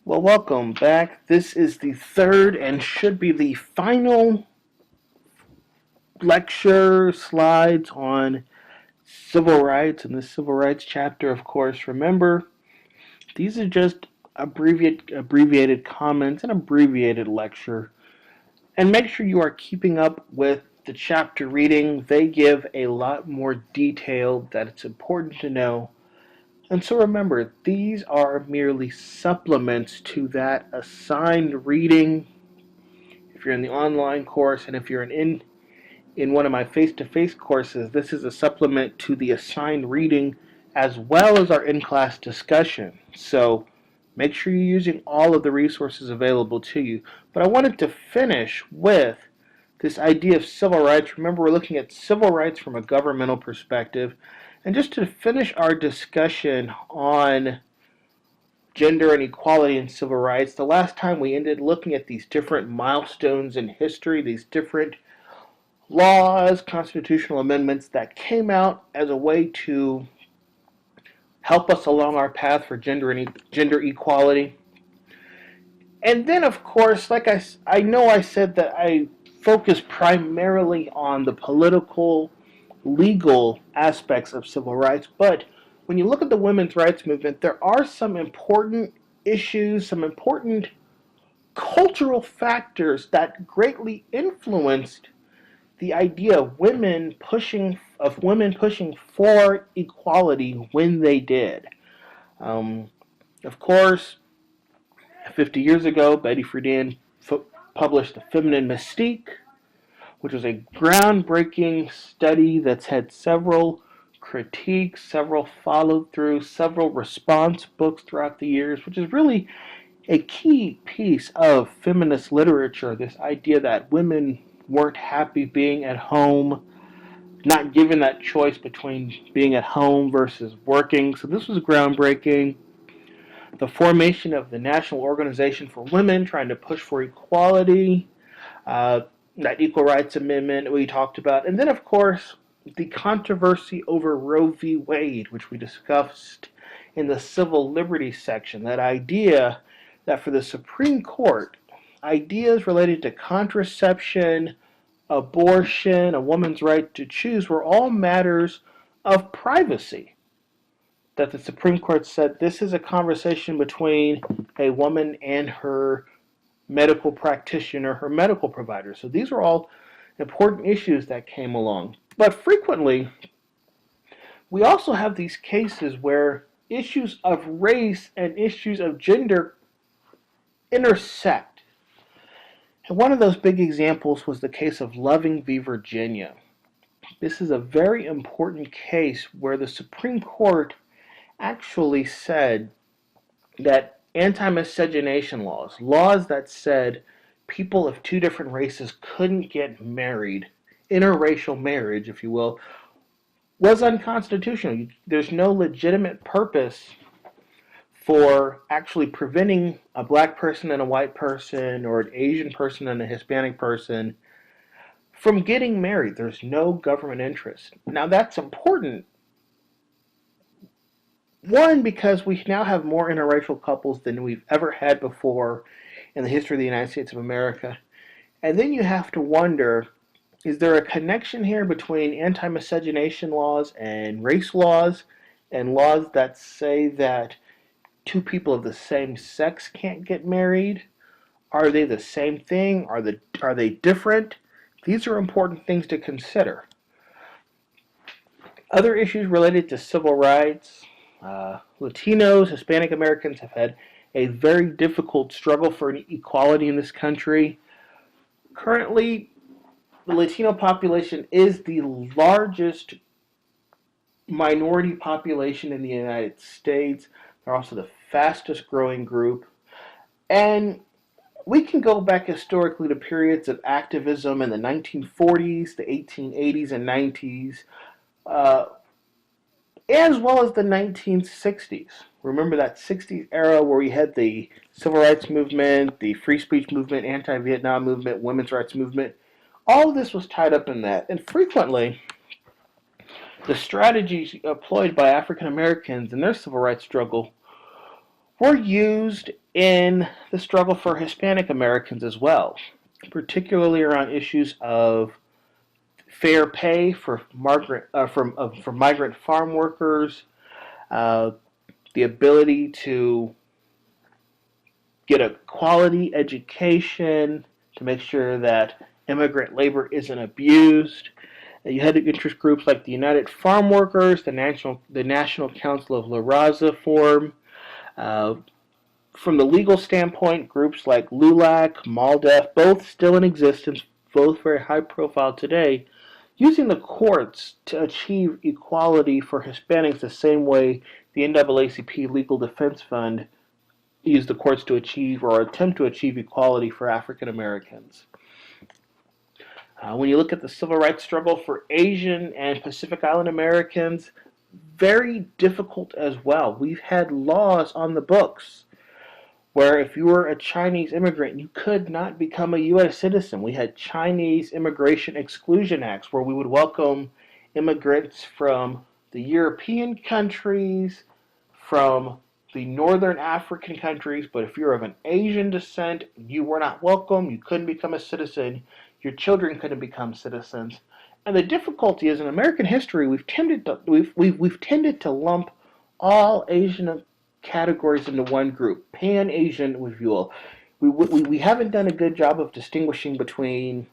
Well, welcome back. This is the third and should be the final lecture slides on civil rights. In this civil rights chapter, of course, remember, these are just abbreviated comments, an abbreviated lecture. And make sure you are keeping up with the chapter reading. They give a lot more detail that it's important to know. And so remember, these are merely supplements to that assigned reading if you're in the online course, and if you're in one of my face-to-face courses, this is a supplement to the assigned reading as well as our in-class discussion. So make sure you're using all of the resources available to you. But I wanted to finish with this idea of civil rights. Remember, we're looking at civil rights from a governmental perspective. And just to finish our discussion on gender and equality and civil rights, the last time we ended looking at these different milestones in history, these different laws, constitutional amendments that came out as a way to help us along our path for gender equality. And then, of course, like I know I said that I focus primarily on the political, legal aspects of civil rights, but when you look at the women's rights movement, there are some important issues, some important cultural factors that greatly influenced the idea of women pushing for equality when they did. Um, of course, 50 years ago, Betty Friedan published The Feminine Mystique, which was a groundbreaking study that's had several critiques, several followed through, several response books throughout the years, which is really a key piece of feminist literature, this idea that women weren't happy being at home, not given that choice between being at home versus working. So this was groundbreaking. The formation of the National Organization for Women, trying to push for equality, uh, that Equal Rights Amendment we talked about. And then, of course, the controversy over Roe v. Wade, which we discussed in the civil liberties section. That idea that for the Supreme Court, ideas related to contraception, abortion, a woman's right to choose were all matters of privacy. That the Supreme Court said this is a conversation between a woman and her medical practitioner, her medical provider. So these are all important issues that came along. But frequently, we also have these cases where issues of race and issues of gender intersect. And one of those big examples was the case of Loving v. Virginia. This is a very important case where the Supreme Court actually said that anti-miscegenation laws that said people of two different races couldn't get married, interracial marriage, if you will, was unconstitutional. There's no legitimate purpose for actually preventing a black person and a white person or an Asian person and a Hispanic person from getting married. There's no government interest. Now that's important. One, because we now have more interracial couples than we've ever had before in the history of the United States of America. And then you have to wonder, is there a connection here between anti-miscegenation laws and race laws and laws that say that two people of the same sex can't get married? Are they the same thing? Are they different? These are important things to consider. Other issues related to civil rights, Latinos, Hispanic Americans have had a very difficult struggle for equality in this country. Currently, the Latino population is the largest minority population in the United States. They're also the fastest growing group. And we can go back historically to periods of activism in the 1940s, the 1880s and 90s, uh, as well as the 1960s. Remember that 60s era where we had the civil rights movement, the free speech movement, anti-Vietnam movement, women's rights movement. All of this was tied up in that. And frequently, the strategies employed by African Americans in their civil rights struggle were used in the struggle for Hispanic Americans as well, particularly around issues of fair pay for migrant farm workers, uh, the ability to get a quality education, to make sure that immigrant labor isn't abused. You had interest groups like the United Farm Workers, the National Council of La Raza Forum. Uh, from the legal standpoint, groups like LULAC, MALDEF, both still in existence, both very high profile today, using the courts to achieve equality for Hispanics the same way the NAACP Legal Defense Fund used the courts to achieve or attempt to achieve equality for African Americans. When you look at the civil rights struggle for Asian and Pacific Island Americans, very difficult as well. We've had laws on the books where if you were a Chinese immigrant, you could not become a U.S. citizen. We had Chinese Immigration Exclusion Acts where we would welcome immigrants from the European countries, from the Northern African countries, but if you're of an Asian descent, you were not welcome. You couldn't become a citizen. Your children couldn't become citizens. And the difficulty is in American history, we've tended to lump all Asian categories into one group, Pan-Asian, if you will. We haven't done a good job of distinguishing between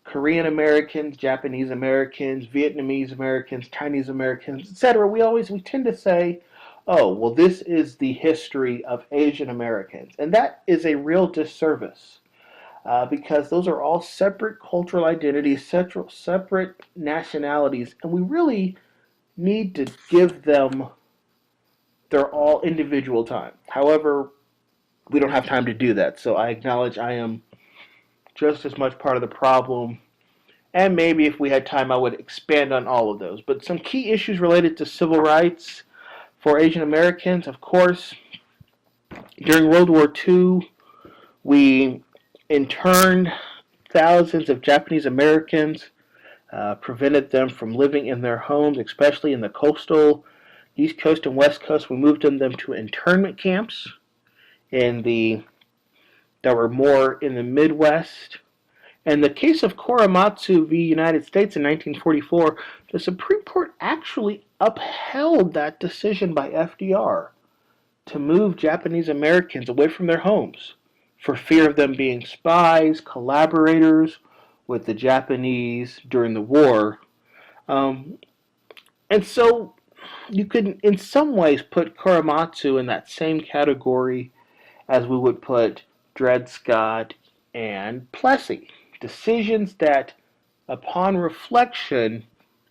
Korean Americans, Japanese Americans, Vietnamese Americans, Chinese Americans, etc. We tend to say, oh, well, this is the history of Asian Americans. And that is a real disservice because those are all separate cultural identities, separate nationalities, and we really need to give them their all individual time. However, we don't have time to do that, so I acknowledge I am just as much part of the problem. And maybe if we had time, I would expand on all of those. But some key issues related to civil rights for Asian Americans, of course, during World War II, we interned thousands of Japanese Americans, prevented them from living in their homes, especially in the coastal East Coast and West Coast. We moved them to internment camps that were more in the Midwest. In the case of Korematsu v. United States in 1944, the Supreme Court actually upheld that decision by FDR to move Japanese Americans away from their homes for fear of them being spies, collaborators with the Japanese during the war. And so you could, in some ways, put Korematsu in that same category as we would put Dred Scott and Plessy. Decisions that, upon reflection,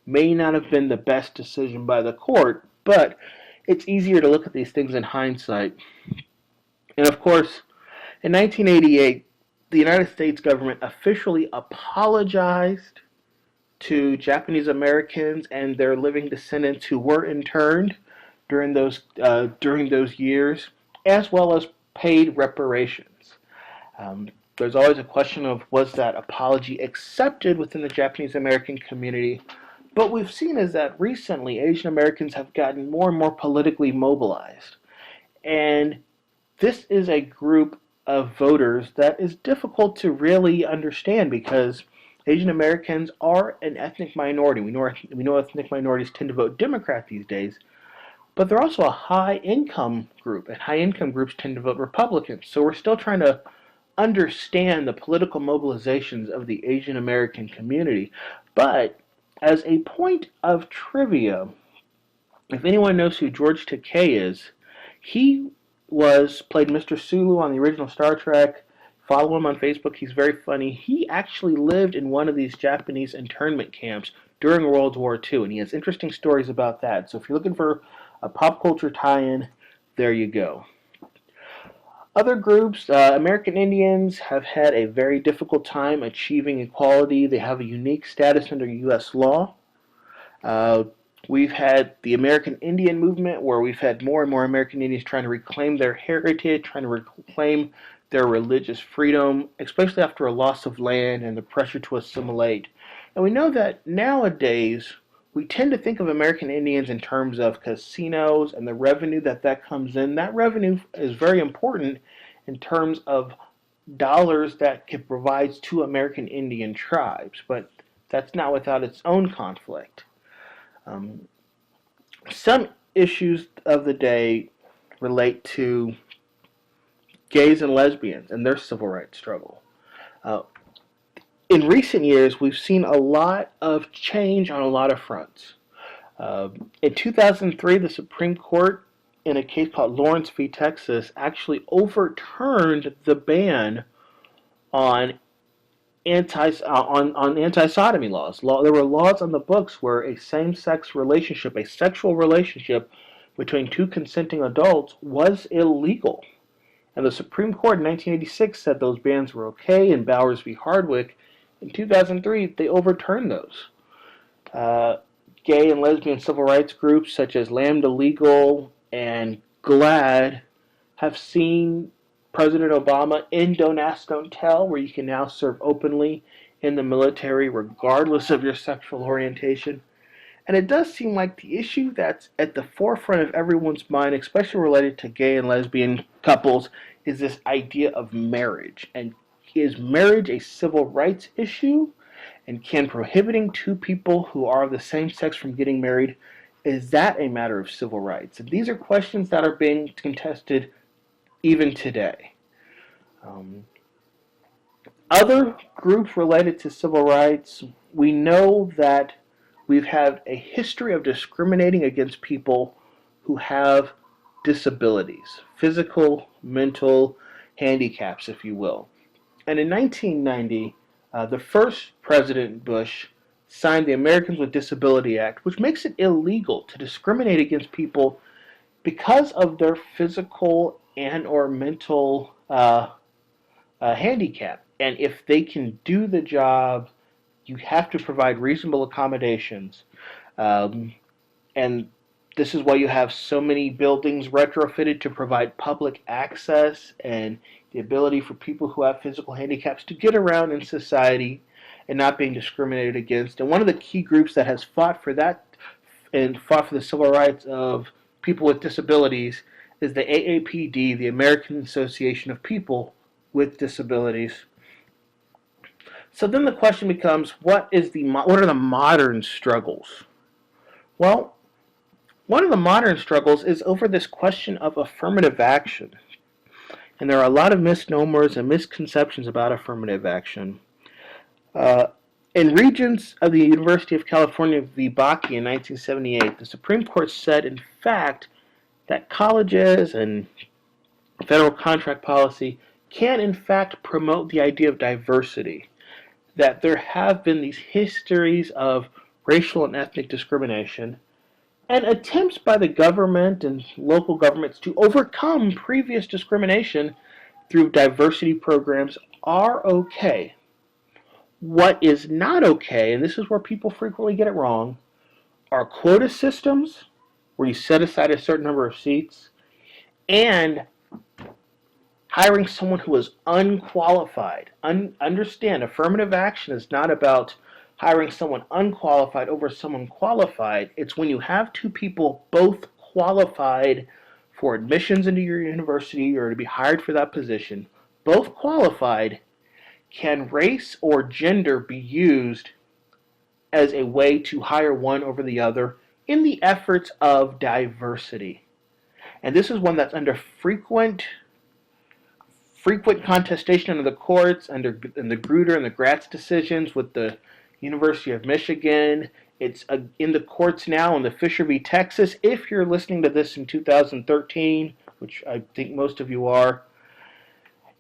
may not have been the best decision by the court, but it's easier to look at these things in hindsight. And of course, in 1988, the United States government officially apologized to Japanese Americans and their living descendants who were interned during those years, as well as paid reparations. There's always a question of was that apology accepted within the Japanese American community. But we've seen is that recently Asian Americans have gotten more and more politically mobilized. And this is a group of voters that is difficult to really understand because Asian Americans are an ethnic minority. We know ethnic minorities tend to vote Democrat these days, but they're also a high-income group, and high-income groups tend to vote Republican. So we're still trying to understand the political mobilizations of the Asian American community. But as a point of trivia, if anyone knows who George Takei is, he played Mr. Sulu on the original Star Trek. Follow him on Facebook. He's very funny. He actually lived in one of these Japanese internment camps during World War II, and he has interesting stories about that. So if you're looking for a pop culture tie-in, there you go. Other groups, American Indians have had a very difficult time achieving equality. They have a unique status under U.S. law. We've had the American Indian movement where we've had more and more American Indians trying to reclaim their heritage, trying to reclaim their religious freedom, especially after a loss of land and the pressure to assimilate. And we know that nowadays we tend to think of American Indians in terms of casinos and the revenue that comes in. That revenue is very important in terms of dollars that it provides to American Indian tribes, but that's not without its own conflict. Um, some issues of the day relate to gays and lesbians and their civil rights struggle. Uh, in recent years, we've seen a lot of change on a lot of fronts. In 2003, the Supreme Court, in a case called Lawrence v. Texas, actually overturned the ban on anti-sodomy laws. There were laws on the books where a same-sex relationship, a sexual relationship between two consenting adults, was illegal. And the Supreme Court in 1986 said those bans were okay. In Bowers v. Hardwick, in 2003, they overturned those. Gay and lesbian civil rights groups such as Lambda Legal and GLAAD have seen President Obama end Don't Ask, Don't Tell, where you can now serve openly in the military regardless of your sexual orientation. And it does seem like the issue that's at the forefront of everyone's mind, especially related to gay and lesbian couples, is this idea of marriage. And is marriage a civil rights issue? And can prohibiting two people who are of the same sex from getting married, is that a matter of civil rights? And these are questions that are being contested even today. Other groups related to civil rights, we know that we've had a history of discriminating against people who have disabilities, physical, mental handicaps, if you will. And in 1990, the first President Bush signed the Americans with Disability Act, which makes it illegal to discriminate against people because of their physical and or mental handicap. And if they can do the job, you have to provide reasonable accommodations. And this is why you have so many buildings retrofitted to provide public access and the ability for people who have physical handicaps to get around in society and not being discriminated against. And one of the key groups that has fought for that and fought for the civil rights of people with disabilities is the AAPD, the American Association of People with Disabilities. So then the question becomes, what are the modern struggles? Well, one of the modern struggles is over this question of affirmative action. And there are a lot of misnomers and misconceptions about affirmative action. In Regents of the University of California v. Bakke in 1978, the Supreme Court said, in fact, that colleges and federal contract policy can, in fact, promote the idea of diversity. That there have been these histories of racial and ethnic discrimination, and attempts by the government and local governments to overcome previous discrimination through diversity programs are okay. What is not okay, and this is where people frequently get it wrong, are quota systems, where you set aside a certain number of seats, and hiring someone who is unqualified. Understand, affirmative action is not about hiring someone unqualified over someone qualified. It's when you have two people both qualified for admissions into your university or to be hired for that position, both qualified, can race or gender be used as a way to hire one over the other in the efforts of diversity? And this is one that's under frequent contestation in the courts, in the Grutter and the Gratz decisions with the University of Michigan. It's in the courts now in the Fisher v. Texas. If you're listening to this in 2013, which I think most of you are.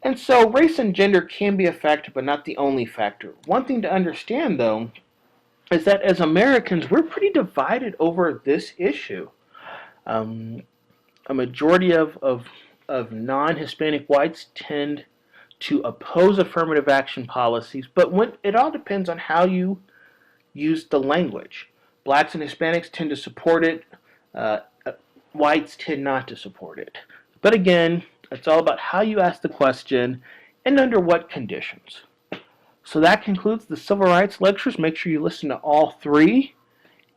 And so race and gender can be a factor, but not the only factor. One thing to understand, though, is that as Americans, we're pretty divided over this issue. A majority of non-Hispanic whites tend to oppose affirmative action policies, but it all depends on how you use the language. Blacks and Hispanics tend to support it. Whites tend not to support it. But again, it's all about how you ask the question and under what conditions. So that concludes the Civil Rights Lectures. Make sure you listen to all three.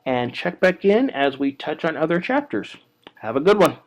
and check back in as we touch on other chapters. Have a good one.